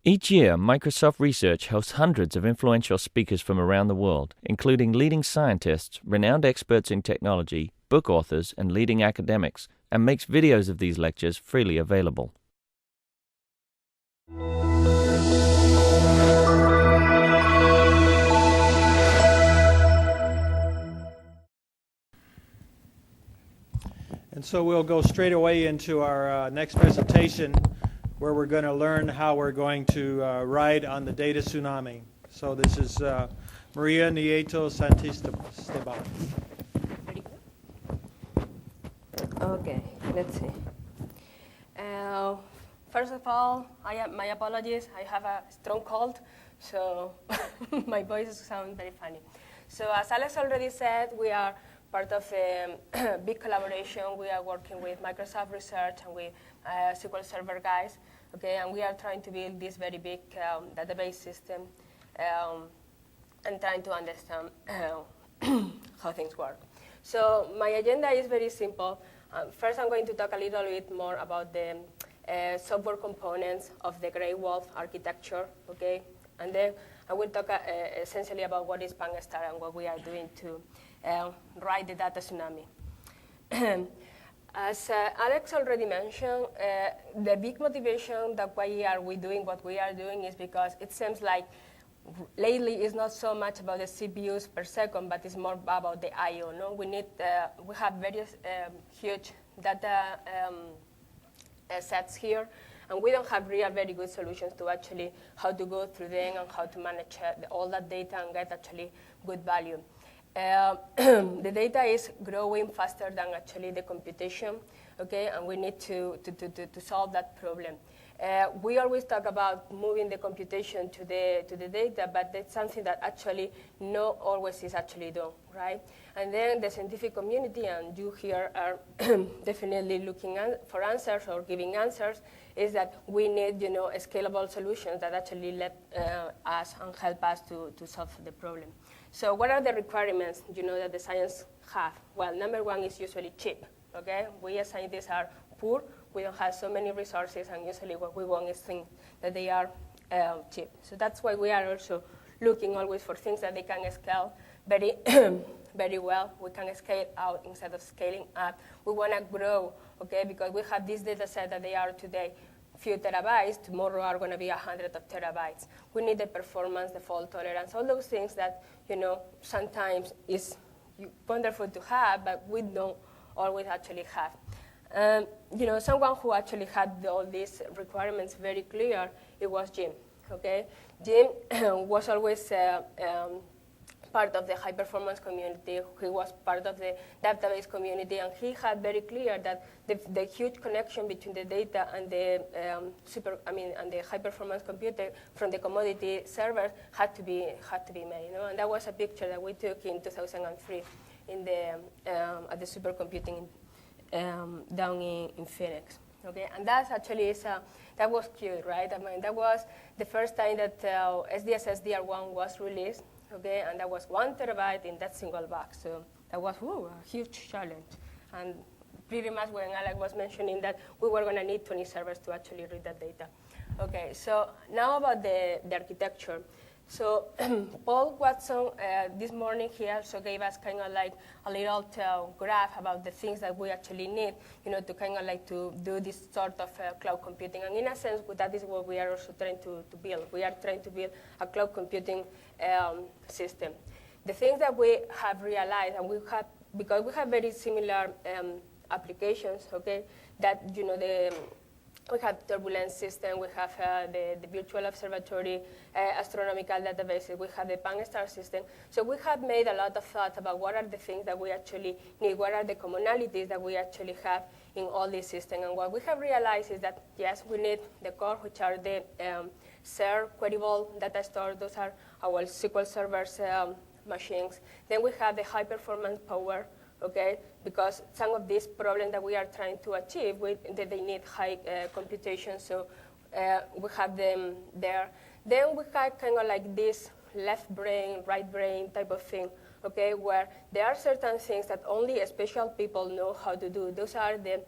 Each year, Microsoft Research hosts hundreds of influential speakers from around the world, including leading scientists, renowned experts in technology, book authors, and leading academics, and makes videos of these lectures freely available. And so we'll go straight away into our next presentation, where we're going to learn how we're going to ride on the data tsunami. So this is Maria Nieto Santisteban. Okay, let's see. First of all, my apologies. I have a strong cold, so my voice sounds very funny. So as Alex already said, we are part of a big collaboration. We are working with Microsoft Research and with SQL Server guys, okay, and we are trying to build this very big database system and trying to understand how things work. So my agenda is very simple. First, I'm going to talk a little bit more about the software components of the Grey Wolf architecture, okay, and then I will talk essentially about what is STARRS and what we are doing to ride the data tsunami. As Alex already mentioned, the big motivation that why are we doing what we are doing is because it seems like lately it's not so much about the CPUs per second, but it's more about the I/O. No, we have various huge data sets here, and we don't have real very good solutions to actually how to go through them and how to manage all that data and get actually good value. The data is growing faster than actually the computation, okay, and we need to solve that problem. We always talk about moving the computation to the data, but that's something that actually not always is actually done, right? And then the scientific community and you here are definitely looking for answers or giving answers, is that we need, scalable solutions that actually let us and help us to solve the problem. So what are the requirements, that the science have? Well, number one is usually cheap, okay? We as scientists are poor. We don't have so many resources, and usually what we want is things that they are cheap. So that's why we are also looking always for things that they can scale very, very well. We can scale out instead of scaling up. We want to grow, okay, because we have this data set that they are today, few terabytes, tomorrow are going to be 100 of terabytes. We need the performance, the fault tolerance, all those things that, sometimes is wonderful to have, but we don't always actually have. Someone who actually had all these requirements very clear, it was Jim, okay? Jim was always part of the high-performance community. He was part of the database community, and he had very clear that the huge connection between the data and the and the high-performance computer from the commodity servers had to be made. And that was a picture that we took in 2003 in the at the supercomputing down in Phoenix. Okay, and that's actually that was cute, right? I mean, that was the first time that SDSS DR1 was released. Okay, and that was 1 terabyte in that single box. So that was a huge challenge. And pretty much when Alex was mentioning that we were going to need 20 servers to actually read that data. Okay, so now about the architecture. So Paul Watson, this morning, he also gave us kind of like a little graph about the things that we actually need, to kind of like to do this sort of cloud computing. And in a sense, that is what we are also trying to build. We are trying to build a cloud computing system. The things that we have realized, and because we have very similar applications, okay, that, we have turbulence system, we have the virtual observatory, astronomical databases, we have the STARRS system. So we have made a lot of thought about what are the things that we actually need, what are the commonalities that we actually have in all these systems. And what we have realized is that, yes, we need the core, which are the SER queryable data store. Those are our SQL servers machines. Then we have the high performance power, okay, because some of these problems that we are trying to achieve, they need high computation, so we have them there. Then we have kind of like this left brain, right brain type of thing, okay, where there are certain things that only special people know how to do. Those are the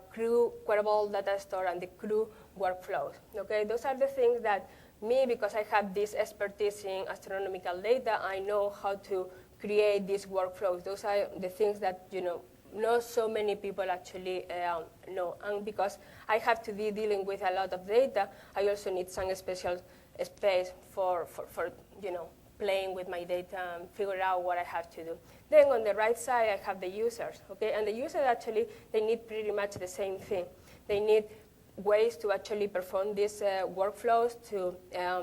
crew queryable data store and the crew workflows. Okay, those are the things that me, because I have this expertise in astronomical data, I know how to create these workflows. Those are the things that not so many people actually know. And because I have to be dealing with a lot of data, I also need some special space for playing with my data and figure out what I have to do. Then on the right side, I have the users, okay? And the users actually, they need pretty much the same thing. They need ways to actually perform these workflows, to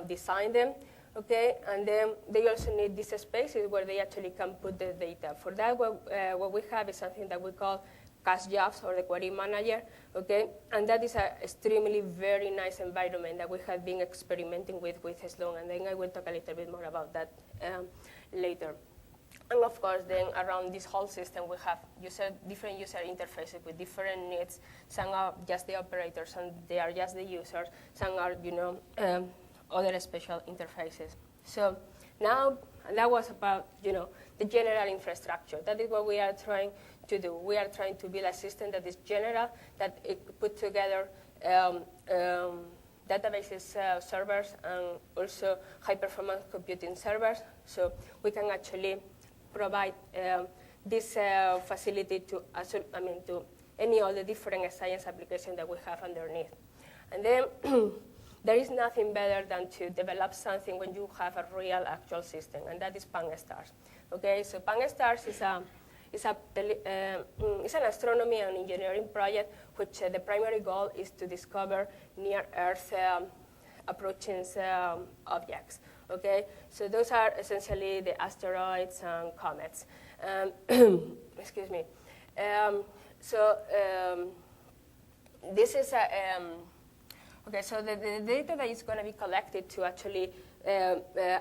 design them, okay? And then they also need these spaces where they actually can put the data. For that, what we have is something that we call cache jobs, or the query manager, okay? And that is an extremely very nice environment that we have been experimenting with Sloan, and then I will talk a little bit more about that later. And of course, then around this whole system, we have different user interfaces with different needs. Some are just the operators, and they are just the users. Some are, other special interfaces. So now, that was about, the general infrastructure. That is what we are trying to do. We are trying to build a system that is general, that it put together databases servers and also high-performance computing servers, so we can actually provide this facility to any of the different science applications that we have underneath. And then there is nothing better than to develop something when you have a real actual system, and that is STARRS. Okay, so STARRS is an astronomy and engineering project which the primary goal is to discover near-Earth approaching objects. Okay, so those are essentially the asteroids and comets. Excuse me. This is a okay. So the data that is going to be collected to actually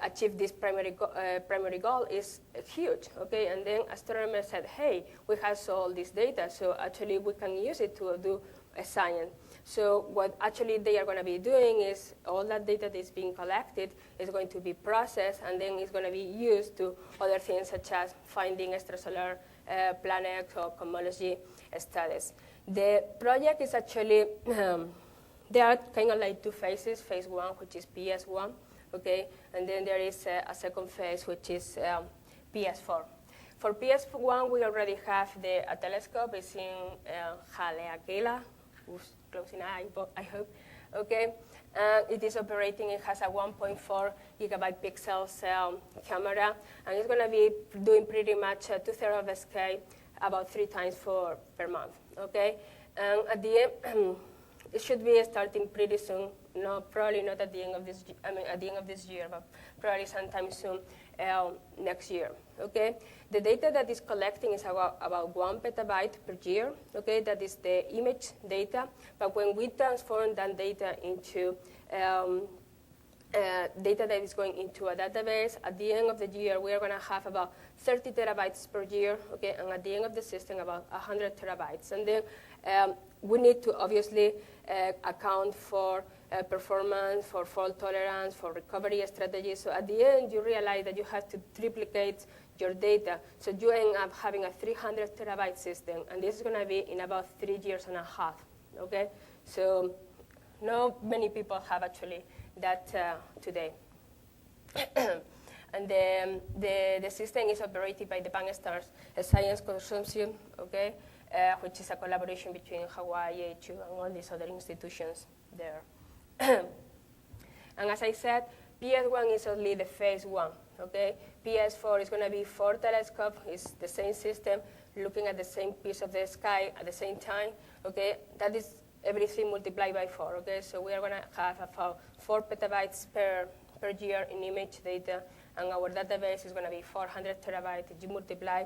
achieve this primary goal is huge. Okay, and then astronomers said, "Hey, we have all this data, so actually we can use it to do a science." So what actually they are going to be doing is all that data that is being collected is going to be processed, and then it's going to be used to other things such as finding extrasolar planets or cosmology studies. The project is actually, there are kind of like two phases. Phase 1, which is PS1, okay, and then there is a second phase, which is PS4. For PS1, we already have a telescope. It's in Haleakala. Who's close enough, I hope. Okay, it is operating. It has a 1.4 gigabyte pixels camera, and it's going to be doing pretty much 2/3 of the scale, about 3 times per month. Okay, and at the end, it should be starting pretty soon. No, probably not at the end of this. At the end of this year, but probably sometime soon next year. Okay, the data that is collecting is about 1 petabyte per year. Okay, that is the image data. But when we transform that data into data that is going into a database, at the end of the year, we are going to have about 30 terabytes per year. Okay, and at the end of the system, about 100 terabytes. And then we need to obviously account for performance, for fault tolerance, for recovery strategies. So at the end, you realize that you have to triplicate your data. So you end up having a 300 terabyte system, and this is going to be in about 3 years and a half. Okay, so not many people have actually that today. And the system is operated by the STARRS Science Consortium, okay, which is a collaboration between Hawaii, HU, and all these other institutions there. And as I said, PS1 is only the phase 1. Okay, PS4 is going to be 4 telescopes. It's the same system, looking at the same piece of the sky at the same time. Okay, that is everything multiplied by 4. Okay, so we are going to have about 4 petabytes per year in image data, and our database is going to be 400 terabytes. If you multiply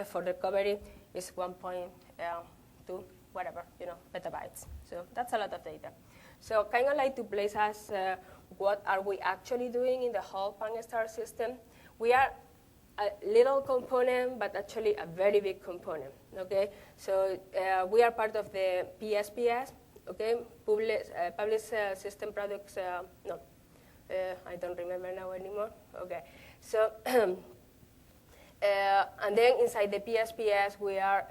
for recovery, it's 1.2 whatever, petabytes. So that's a lot of data. So kind of like to place us, what are we actually doing in the whole STARRS system? We are a little component, but actually a very big component, okay? So we are part of the PSPS, okay? Public System Products, I don't remember now anymore, okay. So, and then inside the PSPS, we are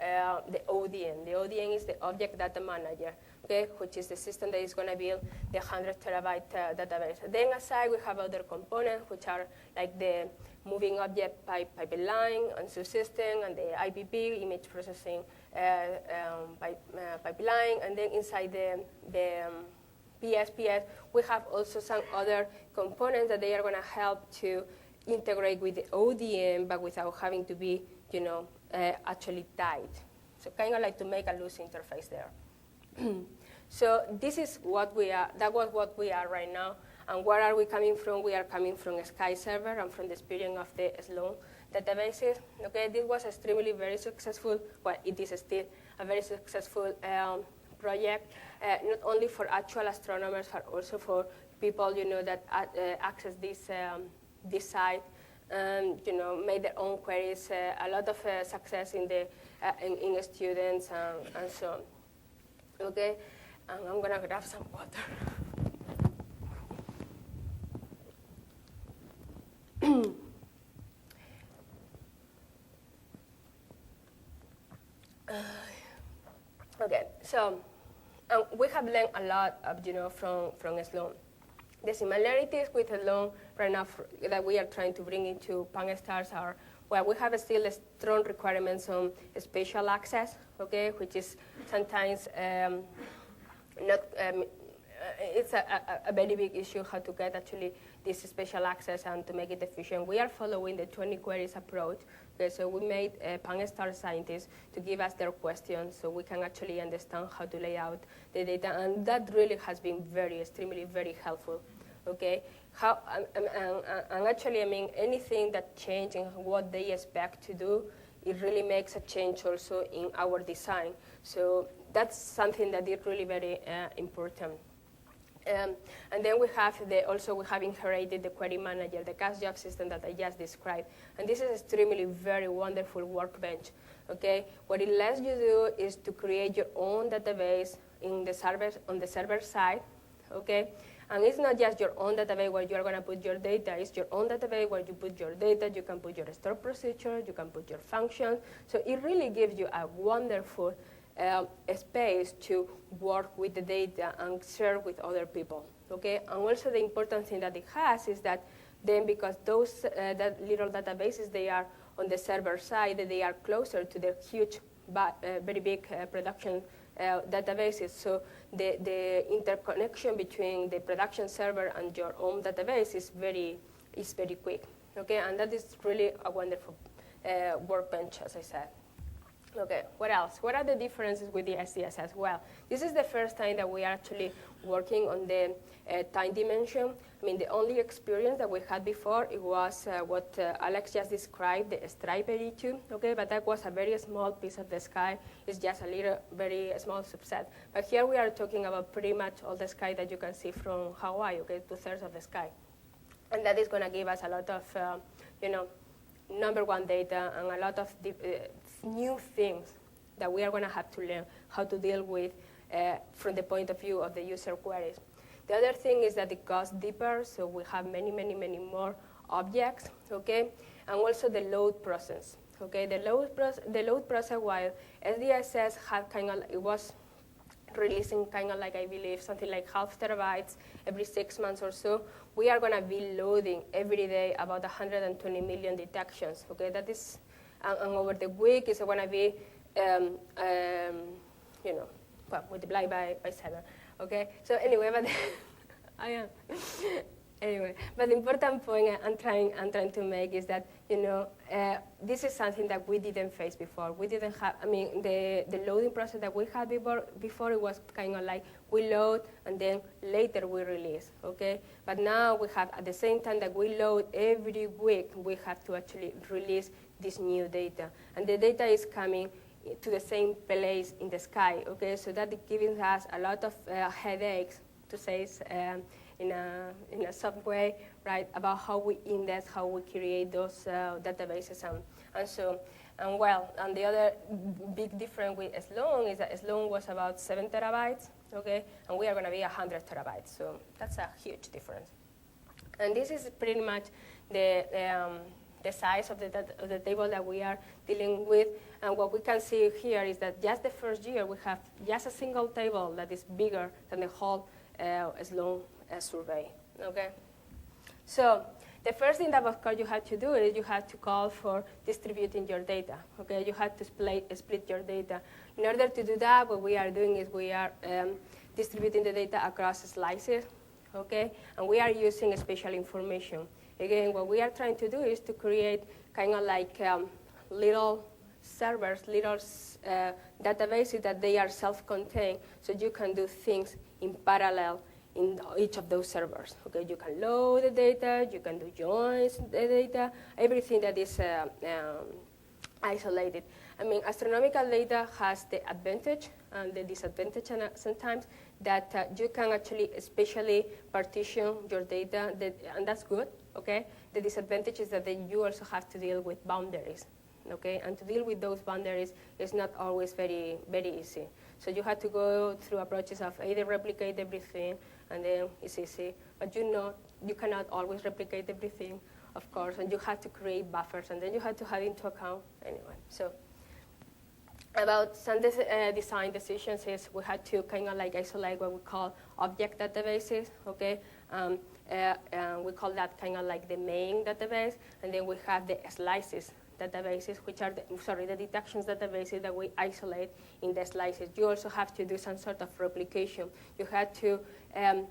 the ODN. The ODN is the Object Data Manager. okay, which is the system that is going to build the 100 terabyte database. Then aside, we have other components, which are like the moving object pipeline and subsystem and the IPP, image processing pipeline. And then inside the PSPS, we have also some other components that they are going to help to integrate with the ODM, but without having to be, actually tied. So kind of like to make a loose interface there. So this is what we are. That was what we are right now. And where are we coming from? We are coming from a Sky server and from the experience of the Sloan databases. Okay, this was extremely very successful. Well, it is still a very successful project, not only for actual astronomers, but also for people, that access this site and make their own queries. A lot of success in the in students and so on. Okay, and I'm gonna grab some water. Okay, so we have learned a lot of, from Sloan. The similarities with Sloan right now that we are trying to bring into STARRS are, well, we have still strong requirements on spatial access, okay, which is sometimes not, it's a very big issue how to get actually this spatial access and to make it efficient. We are following the 20 queries approach. Okay, so we made STARRS scientists to give us their questions so we can actually understand how to lay out the data, and that really has been extremely, very helpful. Okay, and actually, anything that changes in what they expect to do, it really makes a change also in our design. So that's something that is really very important. And then we have inherited the query manager, the cache job system that I just described. And this is extremely very wonderful workbench. Okay, what it lets you do is to create your own database in the server, on the server side. Okay, and it's not just your own database where you're going to put your data. It's your own database where you put your data. You can put your store procedure. You can put your functions. So it really gives you a wonderful space to work with the data and share with other people, okay? And also the important thing that it has is that then because those that little databases, they are on the server side, they are closer to the huge, very big production databases. So the interconnection between the production server and your own database is very quick, okay? And that is really a wonderful workbench, as I said. Okay, what else? What are the differences with the SDSS? Well, this is the first time that we are actually working on the time dimension. The only experience that we had before, it was what Alex just described, the stripe 82, okay? But that was a very small piece of the sky. It's just a very small subset. But here we are talking about pretty much all the sky that you can see from Hawaii, okay, 2/3 of the sky. And that is going to give us a lot of, number one data and a lot of new things that we are going to have to learn how to deal with from the point of view of the user queries. The other thing is that it goes deeper, so we have many more objects, okay? And also the load process, okay? The load process, while SDSS had it was releasing I believe, something like 0.5 terabytes every 6 months or so, we are going to be loading every day about 120 million detections, okay? That is, and over the week, it's going to be, multiplied by 7, okay? So anyway, but I am. Anyway, but the important point I'm trying to make is that, this is something that we didn't face before. We didn't have, the loading process that we had before it was kind of like we load and then later we release, okay? But now we have, at the same time that we load every week, we have to actually release this new data. And the data is coming to the same place in the sky, okay? So that is giving us a lot of headaches, to say in a soft way, right, about how we index, how we create those databases and so. And the other big difference with Sloan is that Sloan was about 7 terabytes, okay, and we are going to be 100 terabytes. So that's a huge difference. And this is pretty much the the size of the table that we are dealing with. And what we can see here is that just the first year, we have just a single table that is bigger than the whole Sloan survey, okay? So the first thing that, of course, you have to do is you have to call for distributing your data, okay? You have to split your data. In order to do that, what we are doing is we are distributing the data across slices, okay? And we are using spatial information. Again, what we are trying to do is to create kind of like little servers, little databases that they are self-contained, so you can do things in parallel in each of those servers. Okay, you can load the data, you can do joins the data, everything that is isolated. I mean, astronomical data has the advantage and the disadvantage sometimes that you can actually spatially partition your data, and that's good, okay? The disadvantage is that then you also have to deal with boundaries, okay? And to deal with those boundaries is not always very, very easy. So you have to go through approaches of either replicate everything, and then it's easy, but you cannot always replicate everything, of course, and you have to create buffers, and then you have to have into account, anyway. So about some design decisions is we had to kind of like isolate what we call object databases, okay? We call that kind of like the main database, and then we have the slices databases, which are the detections databases that we isolate in the slices. You also have to do some sort of replication. You had to kind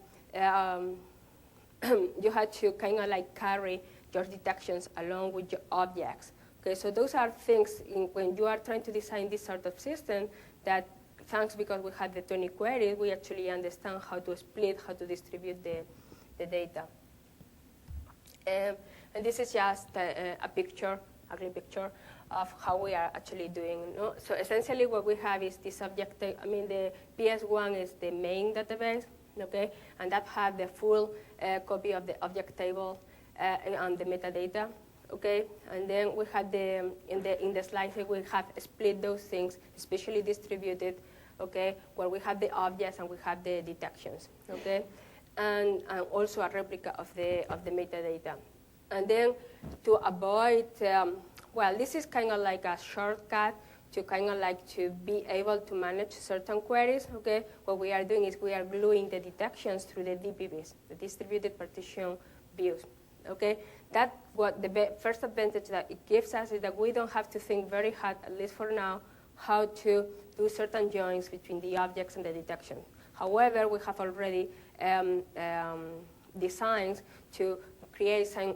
of like carry your detections along with your objects. Okay, so those are things when you are trying to design this sort of system that, thanks because we had the 20 queries, we actually understand how to split, how to distribute the data. And this is just a picture, ugly picture, of how we are actually doing. No? So essentially what we have is this object, the PS1 is the main database, okay? And that has the full copy of the object table and the metadata. Okay, and then we had in the slides we have split those things, especially distributed, okay, where we have the objects and we have the detections, okay, and also a replica of the metadata. And then to avoid, this is kind of like a shortcut to kind of like to be able to manage certain queries, okay. What we are doing is we are gluing the detections through the DPVs, the distributed partition views. Okay, that's what the first advantage that it gives us is that we don't have to think very hard, at least for now, how to do certain joins between the objects and the detection. However, we have already designs to create some,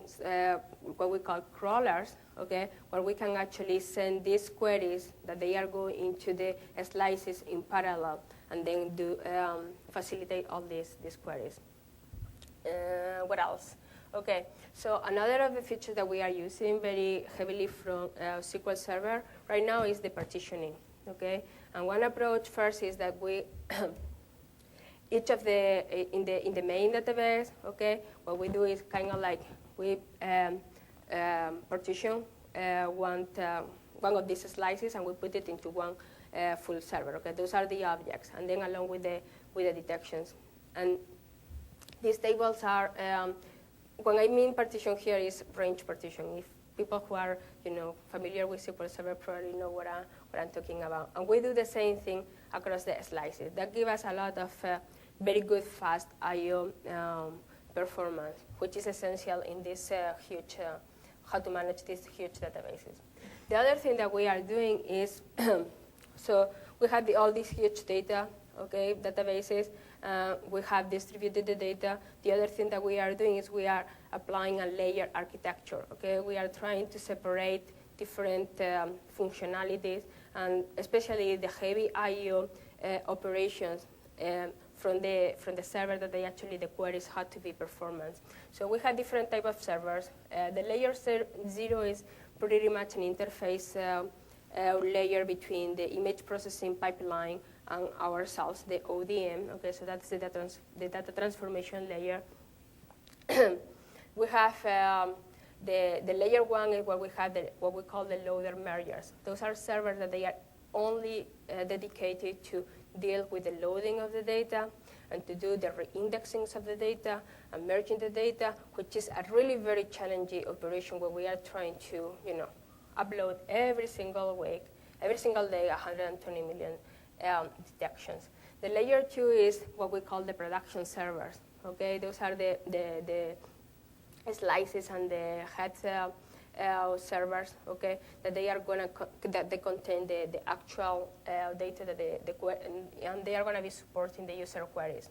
what we call crawlers, okay, where we can actually send these queries that they are going into the slices in parallel, and then do facilitate all these queries. What else? Okay, so another of the features that we are using very heavily from SQL Server right now is the partitioning, okay? And one approach first is that we, each of in the main database, okay, what we do is kind of like we partition one of these slices and we put it into one full server, okay? Those are the objects, and then along with the detections. And these tables are, when I mean partition here is range partition. If people who are familiar with SQL Server probably know what I'm talking about. And we do the same thing across the slices. That gives us a lot of very good fast I/O performance, which is essential in this huge, how to manage these huge databases. The other thing that we are doing is, so we have all these huge data, okay, databases. We have distributed the data. The other thing that we are doing is we are applying a layered architecture. Okay, we are trying to separate different functionalities, and especially the heavy I/O operations from the server that the queries had to be performance. So we have different type of servers. The layer 0 is pretty much an interface layer between the image processing pipeline and ourselves, the ODM. Okay, so that's the data transformation layer. We have the layer 1 is where we have what we call the loader mergers. Those are servers that they are only dedicated to deal with the loading of the data. and to do the re-indexings of the data and merging the data, which is a really very challenging operation where we are trying to, upload every single week, every single day, 120 million detections. The layer 2 is what we call the production servers. Okay, those are the slices and the head servers. Okay, that they are gonna that they contain the actual data that and they are gonna be supporting the user queries.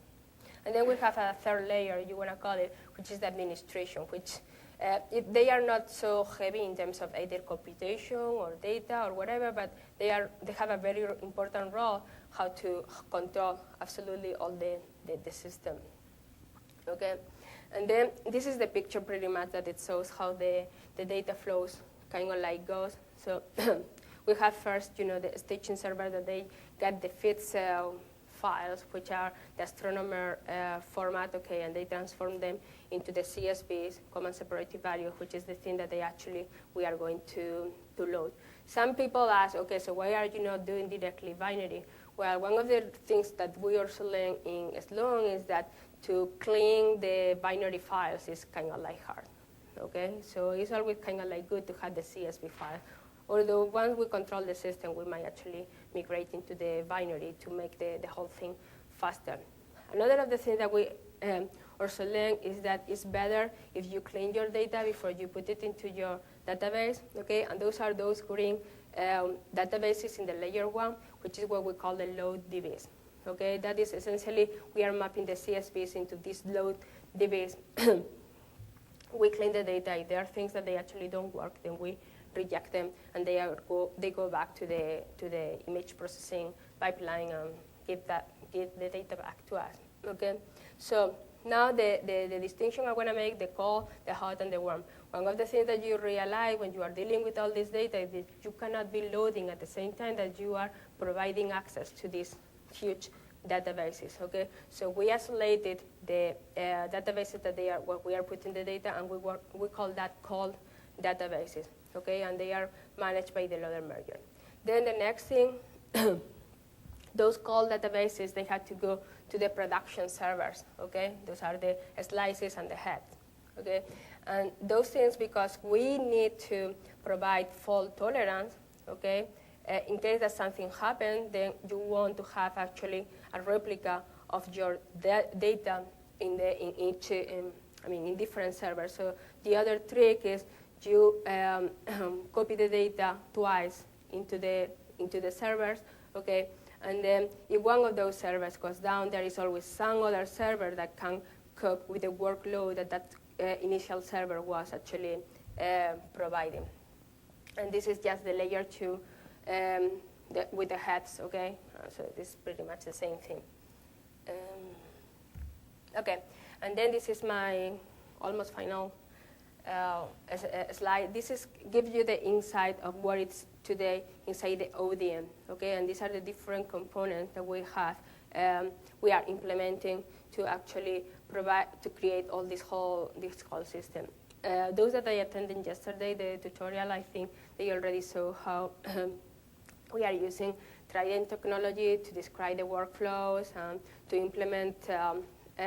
And then we have a third layer, you wanna call it, which is the administration, which they are not so heavy in terms of either computation or data or whatever, but they have a very important role how to control absolutely all the system. Okay, and then this is the picture pretty much that it shows how the data flows kind of like goes. So we have first, the staging server that they get the feeds files, which are the astronomer format, okay, and they transform them into the CSVs, common separated value, which is the thing that we are going to load. Some people ask, okay, so why are you not doing directly binary? Well, one of the things that we also learn in Sloan is that to clean the binary files is kind of like hard, okay? So it's always kind of like good to have the CSV file. Although once we control the system, we might actually migrate into the binary to make the whole thing faster. Another of the things that we also learn is that it's better if you clean your data before you put it into your database, okay? And those are those green databases in the layer 1, which is what we call the load DBs. Okay, that is essentially we are mapping the CSVs into these load DBs. We clean the data. If there are things that they actually don't work, then we reject them, and they go back to the image processing pipeline and give the data back to us. Okay, so now the distinction I want to make, the cold, the hot, and the warm. One of the things that you realize when you are dealing with all this data is that you cannot be loading at the same time that you are providing access to these huge databases. Okay, so we isolated the databases that where we are putting the data, and we call that cold databases. Okay, and they are managed by the loader merger. Then the next thing, those cold databases, they had to go to the production servers. Okay, those are the slices and the heads. Okay, and those things, because we need to provide fault tolerance. Okay. In case that something happens, then you want to have actually a replica of your data in different servers. So the other trick is you copy the data twice into the servers, okay? And then if one of those servers goes down, there is always some other server that can cope with the workload that initial server was actually providing. And this is just the layer 2. With the heads, okay? So this is pretty much the same thing. Okay, and then this is my almost final slide. This gives you the insight of what it's today inside the ODM, okay? And these are the different components that we have. We are implementing to actually create all this whole system. Those that I attended yesterday, the tutorial, I think they already saw how we are using Trident technology to describe the workflows and to implement,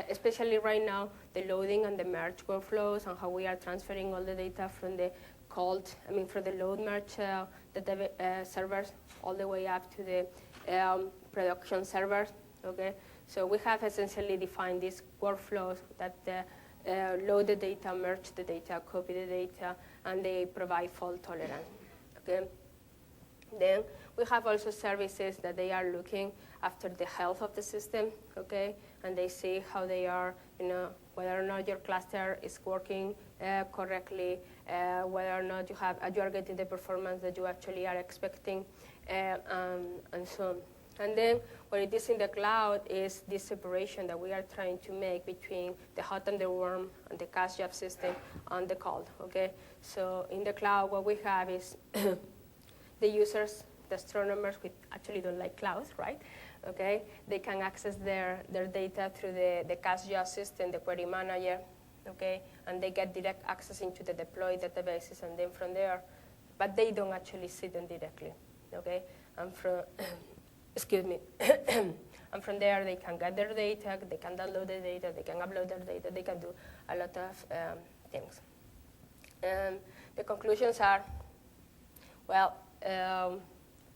especially right now, the loading and the merge workflows and how we are transferring all the data from the from the load merge servers all the way up to the production servers. Okay, so we have essentially defined these workflows that load the data, merge the data, copy the data, and they provide fault tolerance. Okay. Then we have also services that they are looking after the health of the system, okay? And they see how they are, whether or not your cluster is working correctly, whether or not you are getting the performance that you actually are expecting, and so on. And then when it is in the cloud is this separation that we are trying to make between the hot and the warm and the cache job system and the cold, okay? So in the cloud, what we have is the users, the astronomers, we actually don't like clouds, right? Okay, they can access their data through the cache job system, the query manager, okay? And they get direct access into the deployed databases and then from there, but they don't actually see them directly, okay? And from, excuse me, And from there, they can get their data, they can download the data, they can upload their data, they can do a lot of things. The conclusions are, well,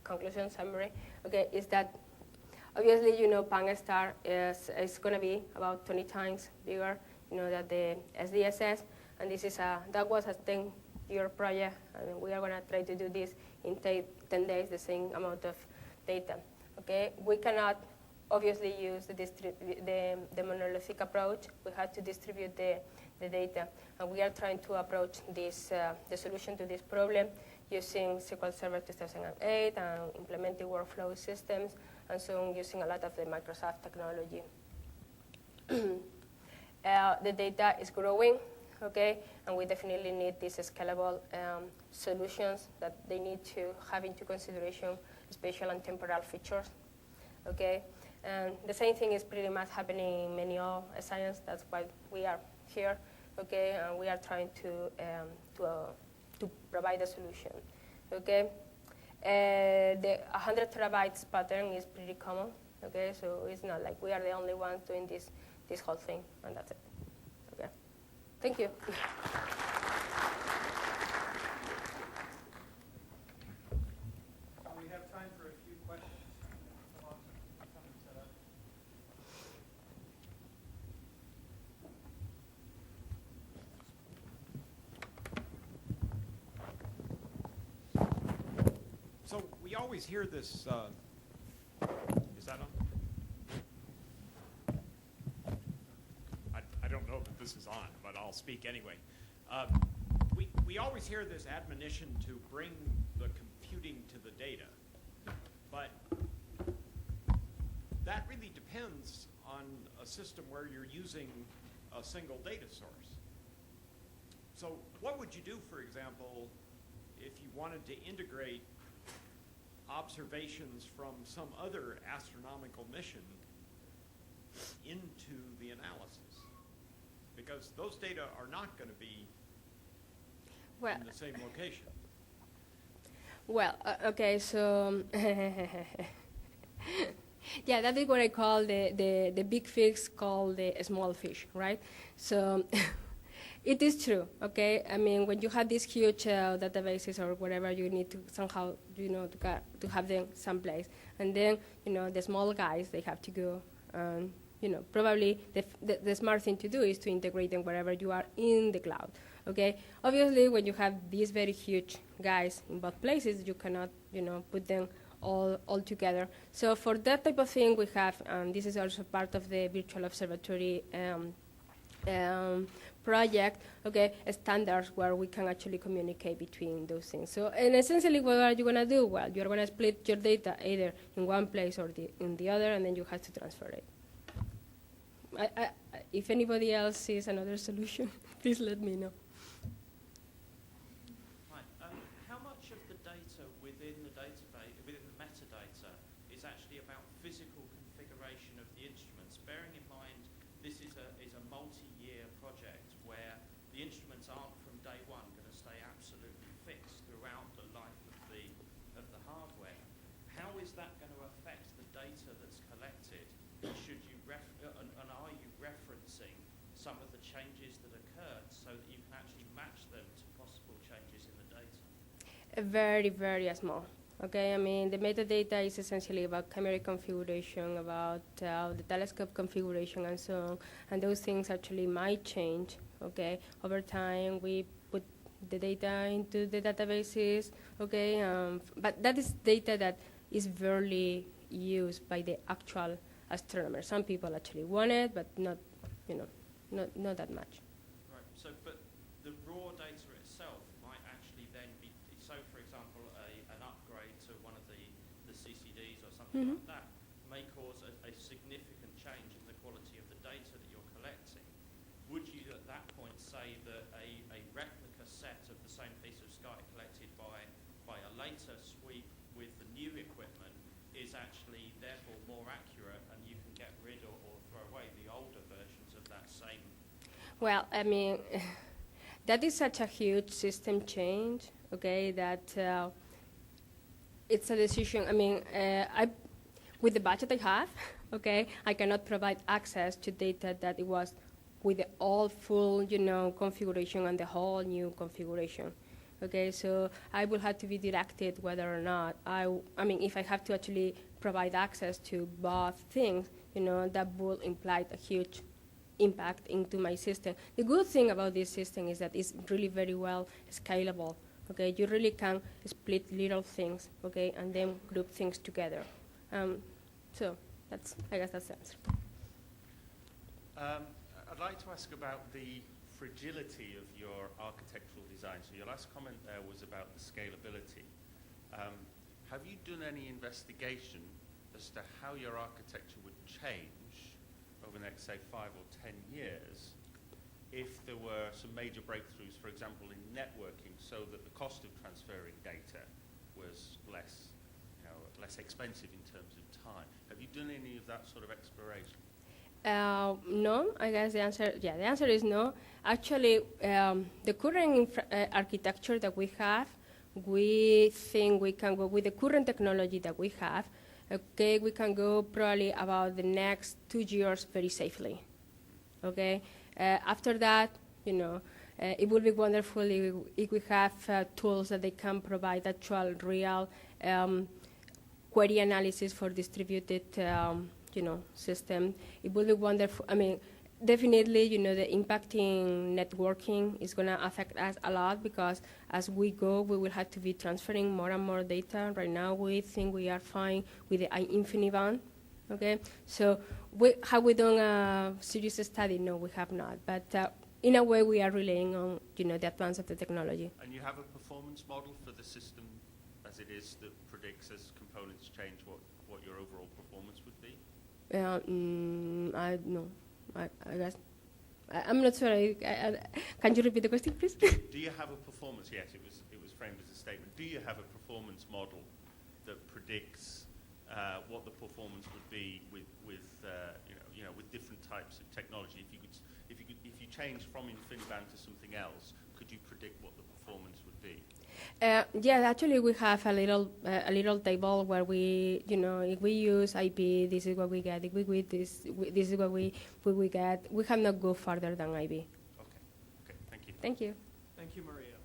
conclusion summary, okay, is that obviously, Pan-STAR is going to be about 20 times bigger, than the SDSS, and that was a 10-year project, and we are going to try to do this in 10 days, the same amount of data. Okay, we cannot obviously use the monolithic approach. We have to distribute the data, and we are trying to approach this the solution to this problem using SQL Server 2008 and implementing workflow systems, and so using a lot of the Microsoft technology. The data is growing, okay, and we definitely need these scalable solutions that they need to have into consideration spatial and temporal features, okay. And the same thing is pretty much happening in many of science. That's why we are here, okay, and we are trying to provide a solution, okay. The 100 terabytes pattern is pretty common, okay, so it's not like we are the only ones doing this whole thing, and that's it, okay. Thank you. We have time for a few questions. Come on, come and set up. So we always hear this, is that on? I don't know that this is on, but I'll speak anyway. We always hear this admonition to bring the computing to the data, but that really depends on a system where you're using a single data source. So what would you do, for example, if you wanted to integrate observations from some other astronomical mission into the analysis? Because those data are not going to be in the same location. Well, okay, so yeah, that is what I call the big fish called the small fish, right? So it is true, okay? I mean, when you have these huge databases or whatever, you need to somehow, to have them someplace. And then, the small guys, they have to go, probably the smart thing to do is to integrate them wherever you are in the cloud, okay? Obviously, when you have these very huge guys in both places, you cannot, put them all together. So for that type of thing, we have, and this is also part of the virtual observatory project, okay, standards where we can actually communicate between those things. So, and essentially, what are you going to do? Well, you're going to split your data either in one place or in the other, and then you have to transfer it. If anybody else sees another solution, please let me know. Right. How much of the data within the database, within the metadata, is actually about physical configuration of the instruments? Bearing in mind this is a multi-year project where the instruments aren't from day one going to stay absolutely fixed throughout the life of the hardware. How is that going to affect the data that's collected? Should you and are you referencing some of the changes that occurred so that you can actually match them to possible changes in the data? Very, very small. Okay, I mean, the metadata is essentially about camera configuration, about the telescope configuration, and so on. And those things actually might change, okay? Over time, we put the data into the databases, okay? But that is data that is rarely used by the actual astronomers. Some people actually want it, but not that much. Right, so, but the raw data itself might actually then be, so for example, an upgrade to one of the CCDs or something like that may cause a significant change in the quality of the data that you're collecting. Would you at that point say that a replica set of the same piece of sky collected by a later sweep with the new equipment is actually therefore more accurate, and you can get rid or throw away the older versions of that same? Well, I mean, that is such a huge system change, okay, that it's a decision. I mean, with the budget I have, Okay, I cannot provide access to data that it was with the all full, configuration and the whole new configuration. Okay, so I will have to be directed whether or not I mean, if I have to actually provide access to both things, that will imply a huge impact into my system. The good thing about this system is that it's really very well scalable. Okay, you really can split little things, okay, and then group things together. So I guess that's the answer. I'd like to ask about the fragility of your architectural design. So your last comment there was about the scalability. Have you done any investigation as to how your architecture would change over the next, say, 5 or 10 years if there were some major breakthroughs, for example, in networking, so that the cost of transferring data was less expensive in terms of time? Have you done any of that sort of exploration? No, I guess the answer is no. Actually, the current architecture that we have, we think we can go with the current technology that we have. Okay, we can go probably about the next 2 years very safely. Okay, after that, it would be wonderful if we have tools that they can provide actual real query analysis for distributed system. It would be wonderful. I mean, definitely, the impact in networking is going to affect us a lot, because as we go, we will have to be transferring more and more data. Right now, we think we are fine with the InfiniBand. Okay, so have we done a serious study? No, we have not. But in a way, we are relying on the advance of the technology. And you have a performance model for the system as it is that predicts, as components change, what your overall performance would be? I guess I'm not sure. Can you repeat the question, please? Do you have a performance? Yes, it was framed as a statement. Do you have a performance model that predicts what the performance would be with different types of technology? If you change from InfiniBand to something else, could you predict what the performance would be? Yeah, actually, we have a little table where we, if we use IP, this is what we get. If we with this is what we get. We have not go further than IP. Okay. Thank you. Thank you. Thank you, Maria.